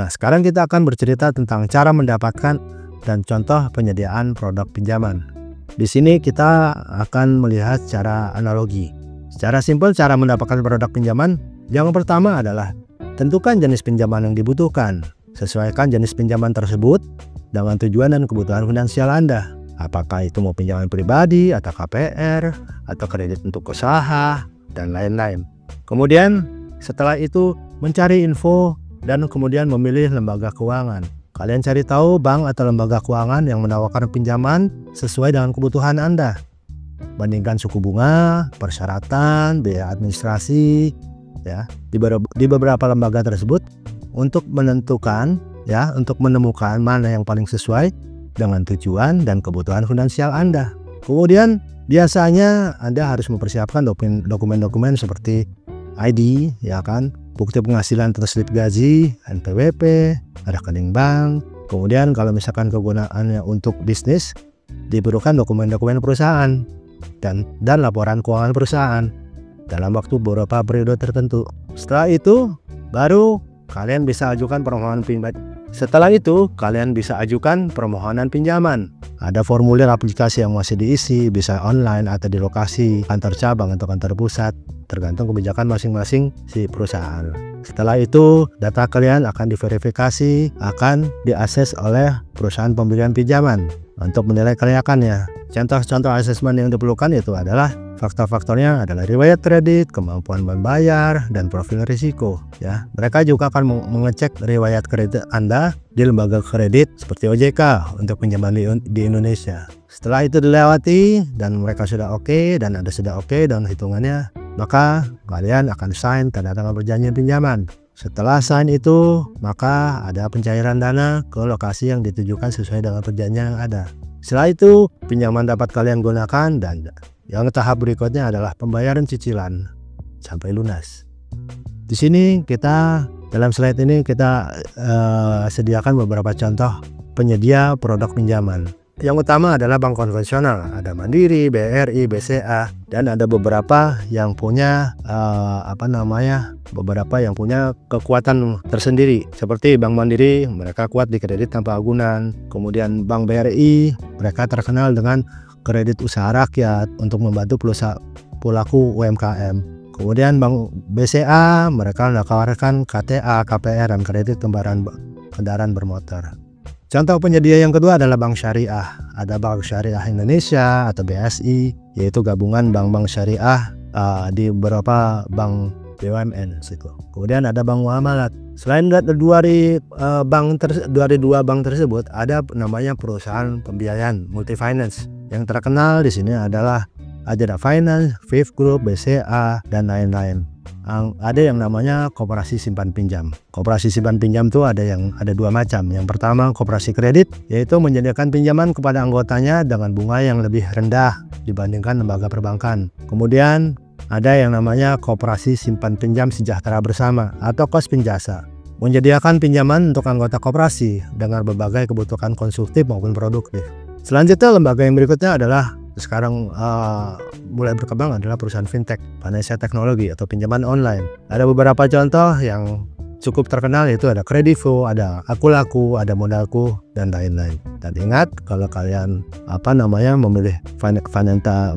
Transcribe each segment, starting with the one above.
Nah, sekarang kita akan bercerita tentang cara mendapatkan dan contoh penyediaan produk pinjaman. Di sini kita akan melihat secara analogi. Secara simpel, cara mendapatkan produk pinjaman yang pertama adalah tentukan jenis pinjaman yang dibutuhkan. Sesuaikan jenis pinjaman tersebut dengan tujuan dan kebutuhan finansial Anda. Apakah itu mau pinjaman pribadi, atau KPR, atau kredit untuk usaha, dan lain-lain. Kemudian setelah itu mencari info dan kemudian memilih lembaga keuangan. Kalian cari tahu bank atau lembaga keuangan yang menawarkan pinjaman sesuai dengan kebutuhan Anda. Bandingkan suku bunga, persyaratan, biaya administrasi, ya, di beberapa lembaga tersebut untuk menentukan, ya, untuk menemukan mana yang paling sesuai dengan tujuan dan kebutuhan finansial Anda. Kemudian biasanya Anda harus mempersiapkan dokumen-dokumen seperti ID, ya kan, bukti penghasilan atau slip gaji, NPWP, rekening bank. Kemudian kalau misalkan kegunaannya untuk bisnis, diperlukan dokumen-dokumen perusahaan dan laporan keuangan perusahaan dalam waktu beberapa periode tertentu. Setelah itu baru kalian bisa ajukan permohonan pinjaman. Setelah itu kalian bisa ajukan permohonan pinjaman. Ada formulir aplikasi yang masih diisi, bisa online atau di lokasi kantor cabang atau kantor pusat, tergantung kebijakan masing-masing si perusahaan. Setelah itu data kalian akan diverifikasi, akan diakses oleh perusahaan pemberian pinjaman untuk menilai kelayakannya. Contoh-contoh asesmen yang diperlukan itu adalah faktor-faktornya adalah riwayat kredit, kemampuan membayar, dan profil risiko. Ya, mereka juga akan mengecek riwayat kredit Anda di lembaga kredit seperti OJK untuk pinjaman di Indonesia. Setelah itu dilewati dan mereka sudah oke dan Anda sudah oke dengan hitungannya, maka kalian akan sign tanda tangan perjanjian pinjaman. Setelah sign itu, maka ada pencairan dana ke lokasi yang ditujukan sesuai dengan perjanjian yang ada. Setelah itu, pinjaman dapat kalian gunakan dan yang tahap berikutnya adalah pembayaran cicilan sampai lunas. Di sini dalam slide ini kita sediakan beberapa contoh penyedia produk pinjaman. Yang utama adalah bank konvensional, ada Mandiri, BRI, BCA, dan ada beberapa yang punya beberapa yang punya kekuatan tersendiri. Seperti Bank Mandiri, mereka kuat di kredit tanpa agunan. Kemudian Bank BRI, mereka terkenal dengan kredit usaha rakyat untuk membantu pelaku UMKM. Kemudian Bank BCA, mereka menawarkan KTA, KPR, dan kredit kendaraan bermotor. Contoh penyedia yang kedua adalah Bank Syariah. Ada Bank Syariah Indonesia atau BSI, yaitu gabungan bank-bank syariah di beberapa bank BUMN. Kemudian ada Bank Muamalat. Selain dari dua bank tersebut, ada namanya perusahaan pembiayaan multi-finance. Yang terkenal di sini adalah Ajana Finance, Fifth Group, BCA, dan lain-lain. Ada yang namanya koperasi simpan pinjam. Koperasi simpan pinjam itu ada dua macam. Yang pertama koperasi kredit, yaitu menyediakan pinjaman kepada anggotanya dengan bunga yang lebih rendah dibandingkan lembaga perbankan. Kemudian ada yang namanya koperasi simpan pinjam sejahtera bersama atau Kospinjasa, menyediakan pinjaman untuk anggota koperasi dengan berbagai kebutuhan konsumtif maupun produktif. Selanjutnya lembaga yang berikutnya adalah sekarang mulai berkembang adalah perusahaan fintech, financial teknologi atau pinjaman online. Ada beberapa contoh yang cukup terkenal, yaitu ada Kredivo, ada Akulaku, ada Modalku, dan lain-lain. Dan ingat, kalau kalian memilih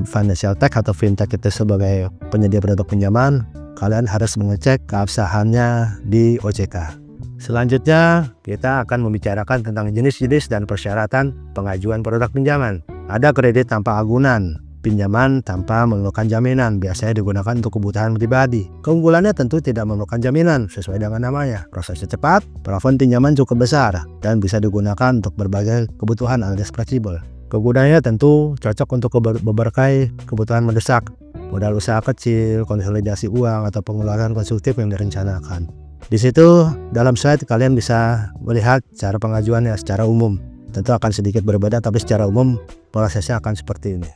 financial tech atau fintech itu sebagai penyedia produk pinjaman, kalian harus mengecek keabsahannya di OJK. Selanjutnya kita akan membicarakan tentang jenis-jenis dan persyaratan pengajuan produk pinjaman. Ada kredit tanpa agunan, pinjaman tanpa memerlukan jaminan, biasanya digunakan untuk kebutuhan pribadi. Keunggulannya tentu tidak memerlukan jaminan sesuai dengan namanya. Prosesnya cepat, plafon pinjaman cukup besar, dan bisa digunakan untuk berbagai kebutuhan alias fleksibel. Kegunaannya tentu cocok untuk berbagai kebutuhan mendesak, modal usaha kecil, konsolidasi uang, atau pengeluaran konsumtif yang direncanakan. Di situ dalam slide kalian bisa melihat cara pengajuannya secara umum. Tentu akan sedikit berbeda, tapi secara umum prosesnya akan seperti ini.